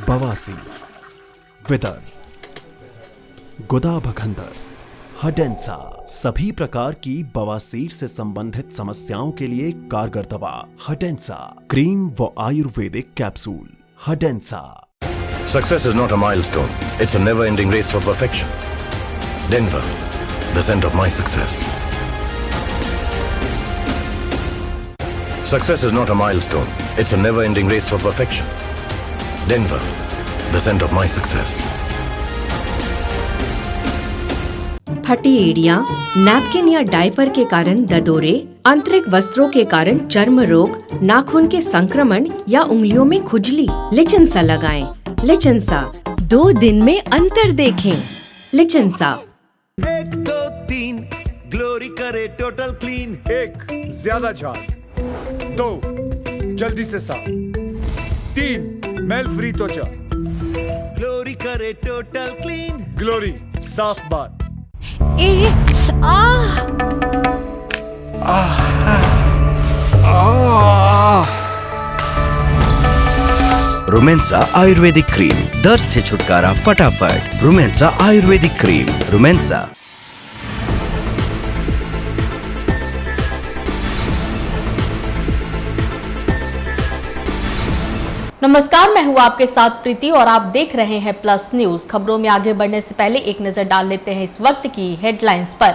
बवासीर, विदर, गुदाभगंदर, हडेंसा सभी प्रकार की बवासीर से संबंधित समस्याओं के लिए कारगर दवा हडेंसा क्रीम व ayurvedic capsule Hadensa. Success is not a milestone, it's a never-ending race for perfection. Denver, the center of my success. Success is not a milestone, it's a never-ending race for perfection. Denver, the center of my success. फटी एड़ियां, napkin या diaper के कारण ददोरे, आंतरिक वस्त्रों के कारण चर्म रोग, नाखून के संक्रमण या उंगलियों में खुजली, लिचेंसा लगाएं। लिचेंसा 2 दिन में अंतर देखें। लिचेंसा 1 2 3 ग्लोरी करे टोटल क्लीन। 1 ज्यादा झाग, 2 जल्दी से साफ, 3 मैल फ्री त्वचा। ग्लोरी करे टोटल क्लीन। ग्लोरी साफ बात। रुमेंसा आयुर्वेदिक क्रीम, दर्द से छुटकारा फटाफट। रुमेंसा आयुर्वेदिक क्रीम, रुमेंसा। नमस्कार, मैं हूं आपके साथ प्रीति और आप देख रहे हैं प्लस न्यूज। खबरों में आगे बढ़ने से पहले एक नजर डाल लेते हैं इस वक्त की हेडलाइंस पर।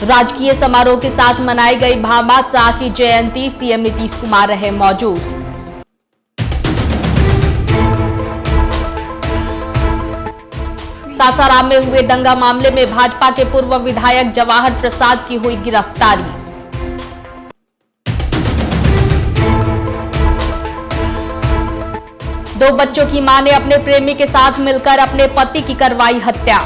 राजकीय समारोह के साथ मनाई गई भामा शाह की जयंती, सीएम नीतीश कुमार रहे मौजूद। सासाराम में हुए दंगा मामले में भाजपा के पूर्व विधायक जवाहर प्रसाद की हुई गिरफ्तारी। दो बच्चों की मां ने अपने प्रेमी के साथ मिलकर अपने पति की करवाई हत्या।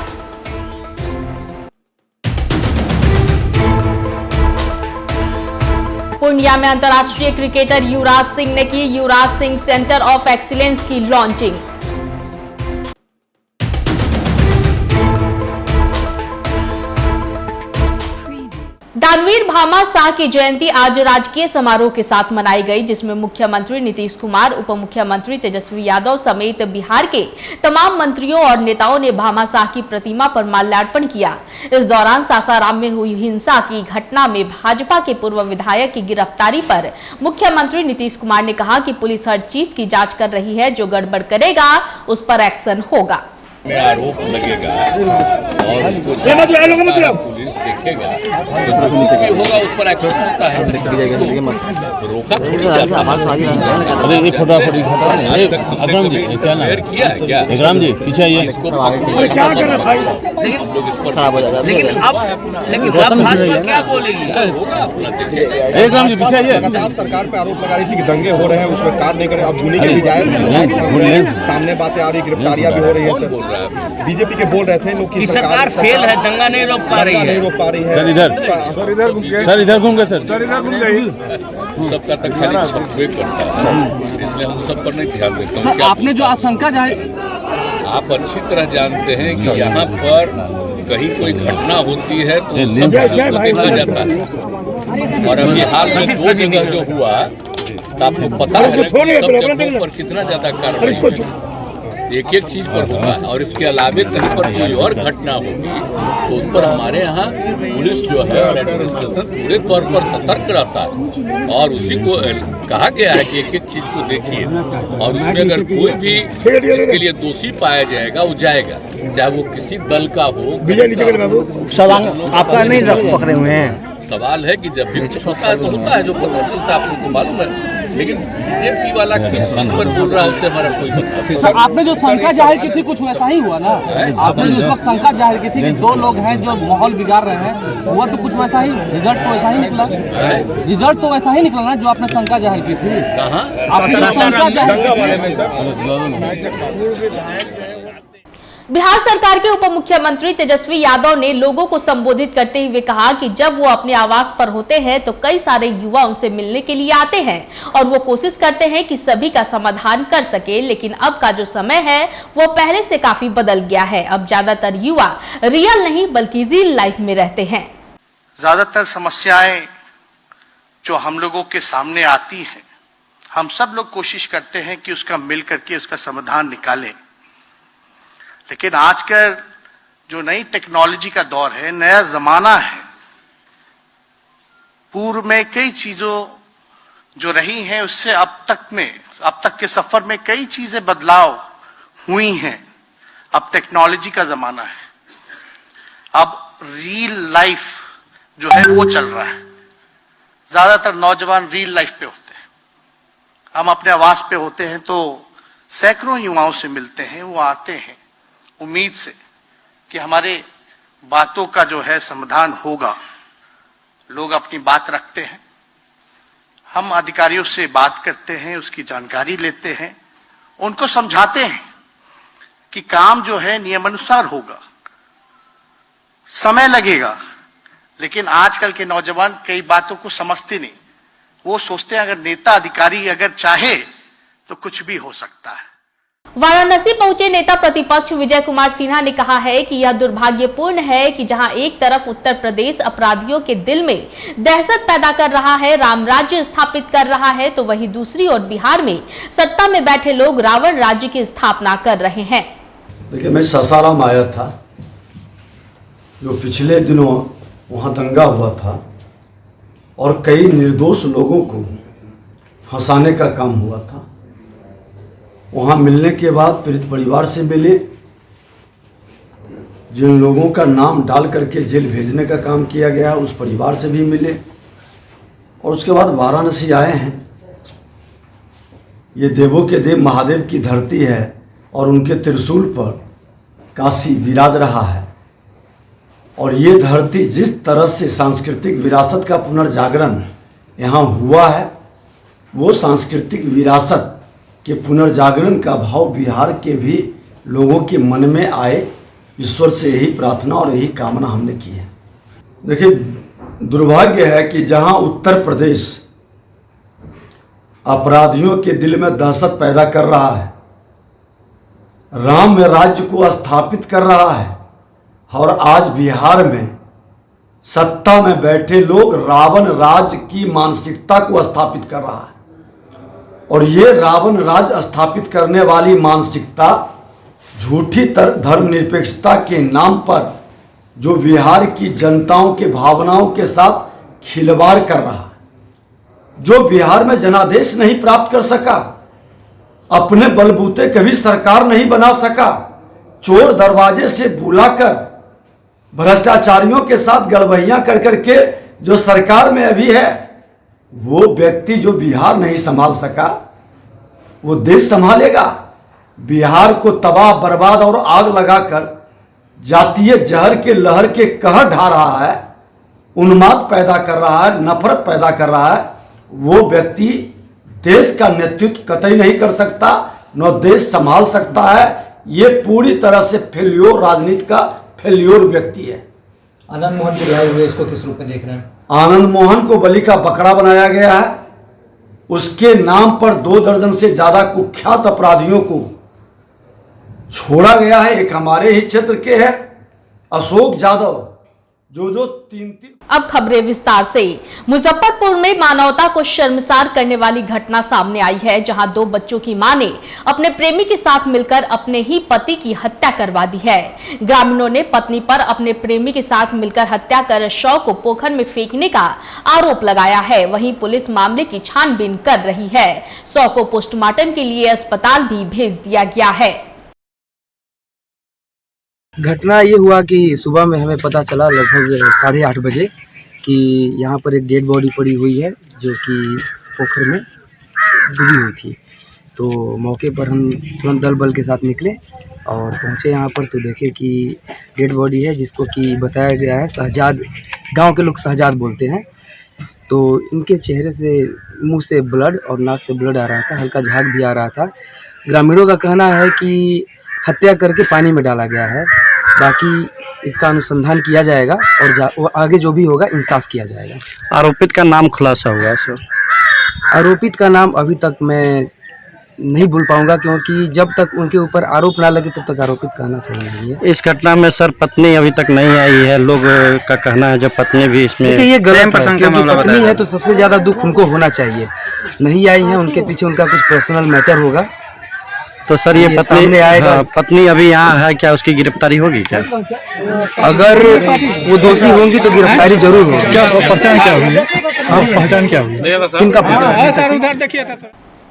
पूर्णिया में अंतर्राष्ट्रीय क्रिकेटर युवराज सिंह ने की Yuvraj Singh centre of excellence की लॉन्चिंग। दानवीर भामा शाह की जयंती आज राजकीय समारोह के साथ मनाई गई, जिसमें मुख्यमंत्री नीतीश कुमार, उप मुख्यमंत्री तेजस्वी यादव समेत बिहार के तमाम मंत्रियों और नेताओं ने भामा शाह की प्रतिमा पर माल्यार्पण किया। इस दौरान सासाराम में हुई हिंसा की घटना में भाजपा के पूर्व विधायक की गिरफ्तारी पर मुख्यमंत्री नीतीश कुमार ने कहा कि पुलिस हर चीज की जांच कर रही है, जो गड़बड़ करेगा उस पर एक्शन होगा। में आरोप लगेगा और उसको पुलिस देखेगा तो जो भी होगा उस पर एक्शन होता है। रोका थोड़ी जाता है। अरे ये फटाफट अकरम जी क्या नाम किया है क्या? इकराम जी पीछे आइए। क्या कर रहे भाई? हम लोग इस पर खराब हो जाएगा। लेकिन अब भाजपा क्या बोलेगी? होगा अपना देखेगा। इकराम जी पीछे आइए। सरकार पे आरोप लगा रही थी कि दंगे हो रहे हैं, उसमें कार नहीं करे। अब जूनी के भी जाए सामने बातें आ रही, गिरफ्तारियां भी हो रही है। सर बीजेपी के बोल रहे थे लोग कि सरकार फेल है, दंगा नहीं रोक पा रही है। सर इधर घूम के सर इधर घूम गई। सबका तक खाली सबवे करता है, इसलिए हम सब पर नहीं ध्यान देते हैं। आपने जो आशंका जाहिर, आप अच्छी तरह जानते हैं कि यहाँ पर कहीं कोई घटना होती है तो देखा जाता है। और अभी हाल में 2 जगह जो हुआ तो आपको पता है पर कितना ज्यादा कार्रवाई एक एक चीज पर होगा। और इसके अलावे कहीं पर कोई और घटना होगी तो उस पर हमारे यहाँ पुलिस जो है और एडमिनिस्ट्रेशन पूरे तौर पर सतर्क रहता है और उसी को कहा गया है कि एक एक चीज को देखिए और उसमें अगर कोई भी इसके लिए दोषी पाया जाएगा वो जाएगा, चाहे वो किसी दल का हो। आपका नहीं पकड़े हुए हैं। सवाल है कि जब भी कुछ होता है तो होता है, जो पता चलता है आप लोगों को मालूम है। लेकिन बीजेपी वाला किस पर बोल रहा है उससे हमारा कोई मतलब। सर आपने जो शंका जाहिर की थी कुछ वैसा ही हुआ ना? आपने जो उस वक्त शंका जाहिर की थी कि 2 लोग हैं जो माहौल बिगाड़ रहे हैं, हुआ तो कुछ वैसा ही, रिजल्ट तो वैसा ही निकला। रिजल्ट तो वैसा ही निकला ना जो आपने शंका जाहिर की थी। कहाँ? बिहार सरकार के उप मुख्यमंत्री तेजस्वी यादव ने लोगों को संबोधित करते हुए कहा कि जब वो अपने आवास पर होते हैं तो कई सारे युवा उनसे मिलने के लिए आते हैं और वो कोशिश करते हैं कि सभी का समाधान कर सके। लेकिन अब का जो समय है वो पहले से काफी बदल गया है। अब ज्यादातर युवा रियल नहीं बल्कि रियल लाइफ में रहते हैं। ज्यादातर समस्याएं जो हम लोगों के सामने आती है, हम सब लोग कोशिश करते हैं कि उसका मिल करके उसका समाधान निकालें। लेकिन आजकल जो नई टेक्नोलॉजी का दौर है, नया जमाना है, पूर्व में कई चीजों जो रही हैं उससे अब तक के सफर में कई चीजें बदलाव हुई हैं। अब टेक्नोलॉजी का जमाना है, अब रियल लाइफ जो है वो चल रहा है। ज्यादातर नौजवान रियल लाइफ पे होते हैं। हम अपने आवास पे होते हैं तो सैकड़ों युवाओं से मिलते हैं, वो आते हैं उम्मीद से कि हमारे बातों का जो है समाधान होगा। लोग अपनी बात रखते हैं, हम अधिकारियों से बात करते हैं, उसकी जानकारी लेते हैं, उनको समझाते हैं कि काम जो है नियमानुसार होगा, समय लगेगा। लेकिन आजकल के नौजवान कई बातों को समझते नहीं। वो सोचते हैं अगर नेता अधिकारी अगर चाहे तो कुछ भी हो सकता है। वाराणसी पहुंचे नेता प्रतिपक्ष विजय कुमार सिन्हा ने कहा है कि यह दुर्भाग्यपूर्ण है कि जहां एक तरफ उत्तर प्रदेश अपराधियों के दिल में दहशत पैदा कर रहा है, राम राज्य स्थापित कर रहा है, तो वहीं दूसरी ओर बिहार में सत्ता में बैठे लोग रावण राज्य की स्थापना कर रहे हैं। देखिए, मैं सासाराम आया था, जो पिछले दिनों वहाँ दंगा हुआ था और कई निर्दोष लोगों को फंसाने का काम हुआ था। वहाँ मिलने के बाद पीड़ित परिवार से मिले, जिन लोगों का नाम डाल करके जेल भेजने का काम किया गया उस परिवार से भी मिले, और उसके बाद वाराणसी आए हैं। ये देवों के देव महादेव की धरती है और उनके त्रिशूल पर काशी विराज रहा है। और ये धरती जिस तरह से सांस्कृतिक विरासत का पुनर्जागरण यहाँ हुआ है, वो सांस्कृतिक विरासत के पुनर्जागरण का भाव बिहार के भी लोगों के मन में आए, ईश्वर से यही प्रार्थना और यही कामना हमने की है। देखिए, दुर्भाग्य है कि जहाँ उत्तर प्रदेश अपराधियों के दिल में दहशत पैदा कर रहा है, राम राज्य को स्थापित कर रहा है, और आज बिहार में सत्ता में बैठे लोग रावण राज की मानसिकता को स्थापित कर रहा है। और ये रावण राज स्थापित करने वाली मानसिकता झूठी धर्मनिरपेक्षता के नाम पर जो बिहार की जनताओं के भावनाओं के साथ खिलवाड़ कर रहा है, जो बिहार में जनादेश नहीं प्राप्त कर सका, अपने बलबूते कभी सरकार नहीं बना सका, चोर दरवाजे से बुलाकर भ्रष्टाचारियों के साथ गड़बड़ियां कर करके जो सरकार में अभी है, वो व्यक्ति जो बिहार नहीं संभाल सका वो देश संभालेगा। बिहार को तबाह बर्बाद और आग लगाकर जातीय जहर के लहर के कहर ढा रहा है, उन्माद पैदा कर रहा है, नफरत पैदा कर रहा है। वो व्यक्ति देश का नेतृत्व कतई नहीं कर सकता, न देश संभाल सकता है। ये पूरी तरह से फेल्योर राजनीति का फेल्योर व्यक्ति है। आनंद मोहन जो लाए हुए, इसको किस रूप में देख रहे हैं? आनंद मोहन को बलि का बकरा बनाया गया है। उसके नाम पर 2 दर्जन से ज्यादा कुख्यात अपराधियों को छोड़ा गया है। एक हमारे ही क्षेत्र के है अशोक यादव, जो 3 अब खबरें विस्तार से। मुजफ्फरपुर में मानवता को शर्मसार करने वाली घटना सामने आई है, जहां 2 बच्चों की मां ने अपने प्रेमी के साथ मिलकर अपने ही पति की हत्या करवा दी है। ग्रामीणों ने पत्नी पर अपने प्रेमी के साथ मिलकर हत्या कर शव को पोखर में फेंकने का आरोप लगाया है। वहीं पुलिस मामले की छानबीन कर रही है। शव को पोस्टमार्टम के लिए अस्पताल भी भेज दिया गया है। घटना ये हुआ कि सुबह में हमें पता चला लगभग 8:30 बजे कि यहाँ पर एक डेड बॉडी पड़ी हुई है, जो कि पोखर में डूबी हुई थी। तो मौके पर हम तुरंत दल बल के साथ निकले और पहुँचे यहाँ पर, तो देखे कि डेड बॉडी है, जिसको कि बताया गया है शहजाद, गांव के लोग शहजाद बोलते हैं। तो इनके चेहरे से, मुंह से ब्लड और नाक से ब्लड आ रहा था, हल्का झाग भी आ रहा था। ग्रामीणों का कहना है कि हत्या करके पानी में डाला गया है। बाकी इसका अनुसंधान किया जाएगा और आगे जो भी होगा इंसाफ किया जाएगा। आरोपित का नाम खुलासा हुआ है सर? आरोपित का नाम अभी तक मैं नहीं भूल पाऊंगा, क्योंकि जब तक उनके ऊपर आरोप ना लगे तब तक आरोपित कहना सही नहीं है। इस घटना में सर पत्नी अभी तक नहीं आई है, लोग का कहना है जब पत्नी भी इसमें ये गलत है, क्योंकि पत्नी है तो सबसे ज्यादा दुख उनको होना चाहिए। नहीं आई है, उनके पीछे उनका कुछ पर्सनल मैटर होगा। तो सर ये पत्नी आएगा, पत्नी अभी यहाँ है, क्या उसकी गिरफ्तारी होगी क्या? अगर वो दोषी होंगी तो गिरफ्तारी जरूर होगी। क्या पहचान क्या हुई? पहचान क्या हुई? किनका पहचान?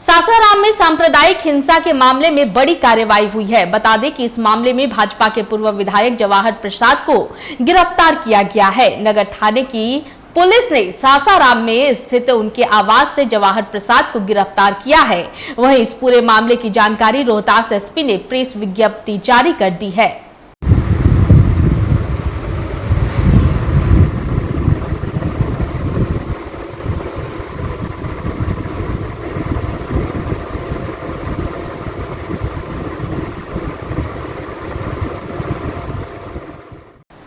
सासाराम में सांप्रदायिक हिंसा के मामले में बड़ी कार्रवाई हुई है। बता दें कि इस मामले में भाजपा के पूर्व विधायक जवाहर प्रसाद को गिरफ्तार किया गया है। नगर थाने की पुलिस ने सासाराम में स्थित उनके आवास से जवाहर प्रसाद को गिरफ्तार किया है। वहीं इस पूरे मामले की जानकारी रोहतास एसपी ने प्रेस विज्ञप्ति जारी कर दी है।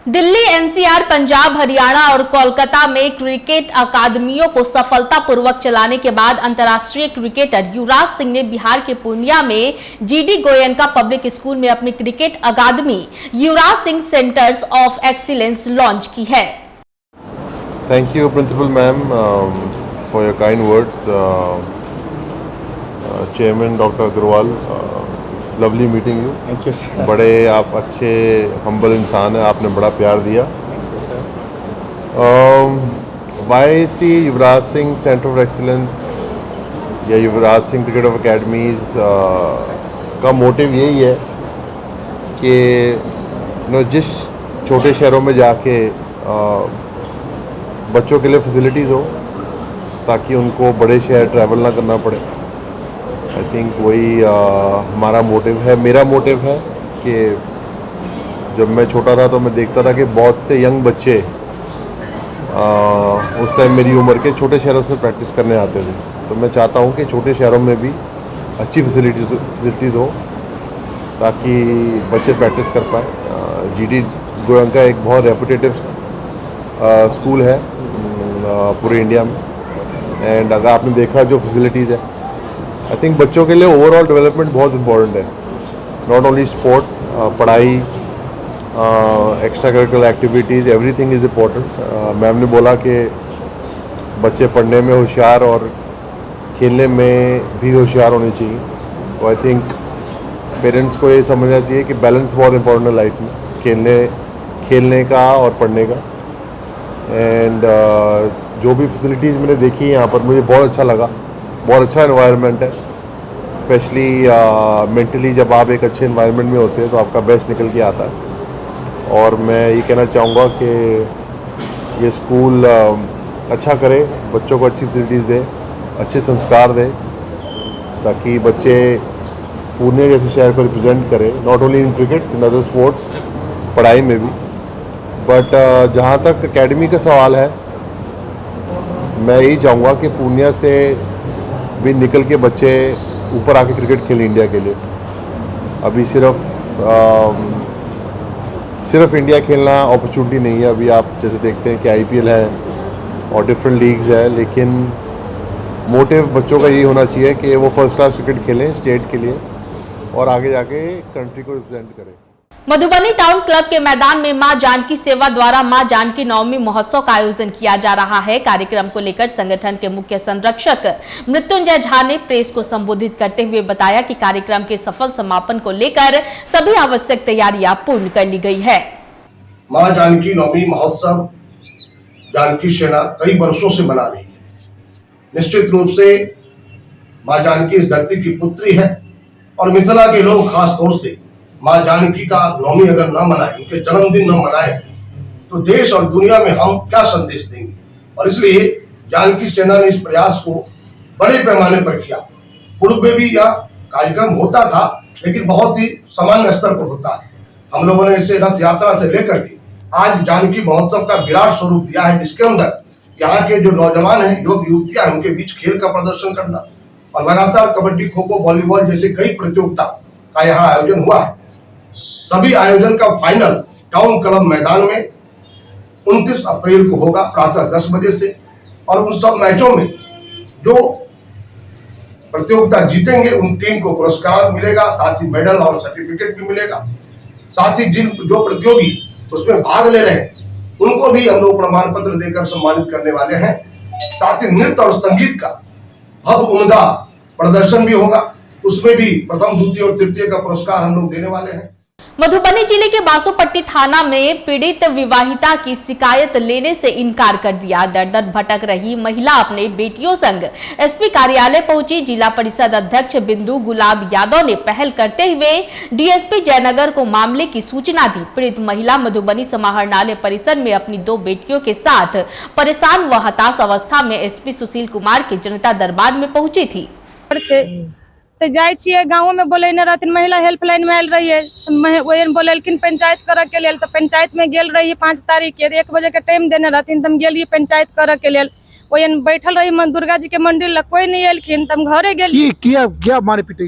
दिल्ली, एनसीआर, पंजाब, हरियाणा और कोलकाता में क्रिकेट अकादमियों को सफलतापूर्वक चलाने के बाद अंतर्राष्ट्रीय क्रिकेटर युवराज सिंह ने बिहार के पूर्णिया में जीडी गोयनका पब्लिक स्कूल में अपनी cricket academy Yuvraj Singh centres of excellence launch की है। Thank you principal ma'am for your kind words. Chairman doctor Agarwal, lovely meeting you. बड़े आप अच्छे हम्बल इंसान हैं, आपने बड़ा प्यार दिया। YC Yuvraj Singh centre of excellence या Yuvraj Singh cricket of academies का मोटिव यही है कि जिस छोटे शहरों में जाके बच्चों के लिए फैसिलिटीज़ हो ताकि उनको बड़े शहर ट्रैवल ना करना पड़े। आई थिंक वही हमारा मोटिव है। मेरा मोटिव है कि जब मैं छोटा था तो मैं देखता था कि बहुत से यंग बच्चे उस टाइम मेरी उम्र के छोटे शहरों से प्रैक्टिस करने आते थे। तो मैं चाहता हूँ कि छोटे शहरों में भी अच्छी फैसिलिटीज़ हो ताकि बच्चे प्रैक्टिस कर पाए। जीडी गोयनका एक बहुत रेपुटेटिव स्कूल है पूरे इंडिया में। एंड अगर आपने देखा जो फैसिलिटीज़ है, आई थिंक बच्चों के लिए ओवरऑल डेवलपमेंट बहुत इम्पॉर्टेंट है। नॉट ओनली स्पोर्ट, पढ़ाई, extra curricular activities, everything is important. Ma'am ने बोला कि बच्चे पढ़ने में होशियार और खेलने में भी होशियार होने चाहिए। तो आई थिंक पेरेंट्स को ये समझना चाहिए कि बैलेंस बहुत इम्पोर्टेंट है लाइफ में, खेलने का और पढ़ने का। एंड जो भी फैसिलिटीज़ मैंने देखी यहाँ पर मुझे बहुत अच्छा लगा। बहुत अच्छा एनवायरनमेंट है, स्पेशली मेंटली जब आप एक अच्छे एनवायरनमेंट में होते हैं तो आपका बेस्ट निकल के आता है। और मैं ये कहना चाहूँगा कि ये स्कूल अच्छा करे, बच्चों को अच्छी फैसिलिटीज़ दे, अच्छे संस्कार दे ताकि बच्चे पुणे जैसे शहर को रिप्रेजेंट करें, not only in cricket, in other sports, पढ़ाई में भी। बट जहाँ तक एकेडमी का सवाल है, मैं यही चाहूँगा कि पूर्णिया से भी निकल के बच्चे ऊपर आके क्रिकेट खेलें इंडिया के लिए। अभी सिर्फ इंडिया खेलना अपॉर्चुनिटी नहीं है। अभी आप जैसे देखते हैं कि IPL है और डिफरेंट लीग्स है, लेकिन मोटिव बच्चों का यही होना चाहिए कि वो फर्स्ट क्लास क्रिकेट खेलें स्टेट के लिए और आगे जाके कंट्री को रिप्रेजेंट करें। मधुबनी टाउन क्लब के मैदान में मां जानकी सेवा द्वारा मां जानकी नवमी महोत्सव का आयोजन किया जा रहा है। कार्यक्रम को लेकर संगठन के मुख्य संरक्षक मृत्युंजय झा ने प्रेस को संबोधित करते हुए बताया कि कार्यक्रम के सफल समापन को लेकर सभी आवश्यक तैयारियां पूर्ण कर ली गई है। मां जानकी नवमी महोत्सव जानकी सेना कई वर्षों से मना रही है। निश्चित रूप से मां जानकी इस धरती की पुत्री है और मिथिला के लोग खास तौर से मां जानकी का नवमी अगर न मनाए, उनके जन्मदिन न मनाए, तो देश और दुनिया में हम क्या संदेश देंगे। और इसलिए जानकी सेना ने इस प्रयास को बड़े पैमाने पर किया। पूर्व में भी यह कार्यक्रम होता था, लेकिन बहुत ही सामान्य स्तर पर होता था। हम लोगों ने इसे रथ यात्रा से लेकर के आज जानकी महोत्सव का विराट स्वरूप दिया है, जिसके अंदर यहाँ के जो नौजवान हैं, युवक युवतियां हैं, उनके बीच खेल का प्रदर्शन करना और लगातार कबड्डी, खो खो, वॉलीबॉल जैसे कई प्रतियोगिता का यहाँ आयोजन हुआ है। सभी आयोजन का फाइनल टाउन क्लब मैदान में 29 अप्रैल को होगा प्रातः 10 बजे से। और उन सब मैचों में जो प्रतियोगिता जीतेंगे उन टीम को पुरस्कार मिलेगा, साथ ही मेडल और सर्टिफिकेट भी मिलेगा। साथ ही जो प्रतियोगी उसमें भाग ले रहे हैं उनको भी हम लोग प्रमाण पत्र देकर सम्मानित करने वाले हैं। साथ ही नृत्य और संगीत का भव्य उम्दा प्रदर्शन भी होगा, उसमें भी प्रथम, द्वितीय और तृतीय का पुरस्कार हम लोग देने वाले हैं। मधुबनी जिले के बासोपट्टी थाना में पीड़ित विवाहिता की शिकायत लेने से इनकार कर दिया। दर-दर भटक रही महिला अपने बेटियों संग एसपी कार्यालय पहुंची। जिला परिषद अध्यक्ष बिंदु गुलाब यादव ने पहल करते हुए डीएसपी जयनगर को मामले की सूचना दी। पीड़ित महिला मधुबनी समाहरणालय परिसर में अपनी 2 बेटियों के साथ परेशान व हताश अवस्था में एसपी सुशील कुमार के जनता दरबार में पहुंची थी। तो जाए गाँव में बोले रहती महिला हेल्पलाइन में आयल रही है, वही बोलखिन पंचायत करे के लिए। तो पंचायत में गेल रही 5 तारीख के 1 बजे के टाइम देने रहथिन। तो हम गेलिए पंचायत करे के लिए, वही बैठल रही दुर्गा जी के मंदिर, कोई नहीं एलखिन। तम घरे गेली क्या मारे पीटे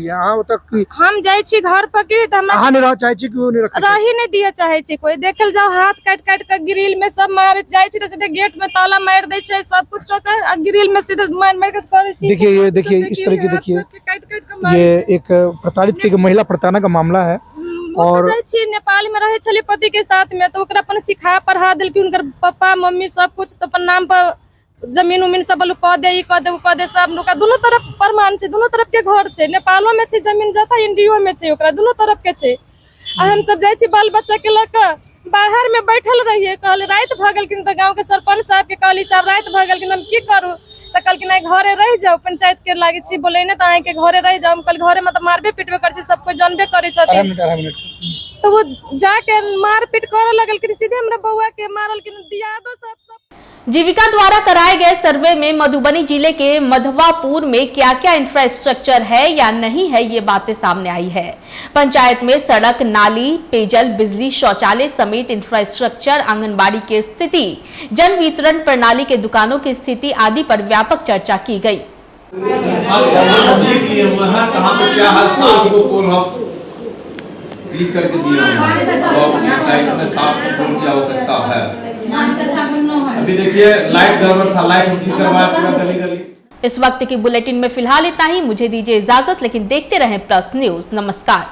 हम जाए घर पर की रही नहीं दिए चाहे कोई देखल जाओ हाथ काट काट कर ग्रिल में सब मार जाए सीधे गेट में ताला मार दे सब कुछ ग्रिल में सीधे मार कर करे। देखिए इस तरह की देखिए ये एक प्रताड़ित की महिला प्रताड़ना का मामला है। और नेपाल में रहे छली पति के साथ में, तो अपन सिखा पढ़ा दिल की उनकर पापा मम्मी सब कुछ, तो अपन नाम पर जमीन उमीन सब कह दे सब लोग दोनों तरफ प्रमाण है, दोनों तरफ के घर है, नेपालो में है जमीन जाता इंडियो में है, दोनों तरफ के है। हम सब जाए बाल बच्चा के लग बाहर में बैठल रहिए, कहले रात भ गेलखिन। तो गाँव के सरपंच साहब के कहली साहब रात भ गेलखिन हम की करूँ, तो कहलखिन घरे रह जाओ, पंचायत के लागे छी बोले ने तो के घरे रह जाओ। कल घरे में तो मारबे पीटबे कर सब कोई जानबे करे छथिन। तो वो जाके मार पीट करे लगल, सीधे हमरा बउआ के मारल कि दिया दो सब। जीविका द्वारा कराए गए सर्वे में मधुबनी जिले के मधवापुर में क्या क्या इंफ्रास्ट्रक्चर है या नहीं है, ये बातें सामने आई है। पंचायत में सड़क, नाली, पेयजल, बिजली, शौचालय समेत इंफ्रास्ट्रक्चर, आंगनबाड़ी की स्थिति, जन वितरण प्रणाली के दुकानों की स्थिति आदि पर व्यापक चर्चा की गई। अभी देखिए लाइट गड़बड़ था, लाइट ठीक करवाया पूरा गली गली। इस वक्त की बुलेटिन में फिलहाल इतना ही। मुझे दीजिए इजाजत, लेकिन देखते रहें प्लस न्यूज। नमस्कार।